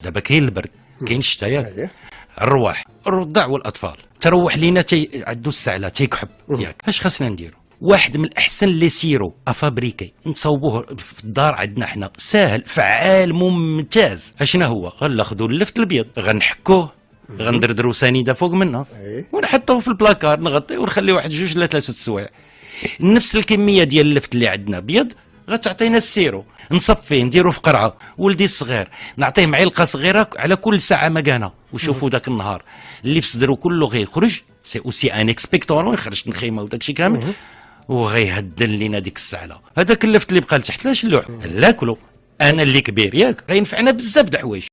دابا كاين البرد كاين الشتاء ياك الرواح الرضع والاطفال تروح لينا عندو السعله تيكحب ياك اش خاصنا نديرو؟ واحد من الاحسن لي سيرو افابريكي نصوبوه في الدار عندنا حنا ساهل فعال ممتاز. اشنا هو غناخذوا اللفت الابيض غنحكوه غندردرو سنيده فوق منه ونحطوه في البلاكار نغطيه ونخليه واحد جوج لا ثلاثه سوايع. نفس الكميه ديال اللفت اللي عندنا ابيض غتعطينا السيرو نصفيه نديرو في قرعه. ولدي الصغير نعطيه معلقه صغيره على كل ساعه مكانه وشوفوا ذاك النهار اللي في صدرو كله غيخرج سي اوسي ان اكسبكتورون يخرج الخيمه وداكشي كامل وغيهدن لينا ديك السعله. هذاك اللفت اللي بقى لتحت لاش نلوح ناكلو انا اللي كبير ياك غينفعنا بزاف د الحوايج.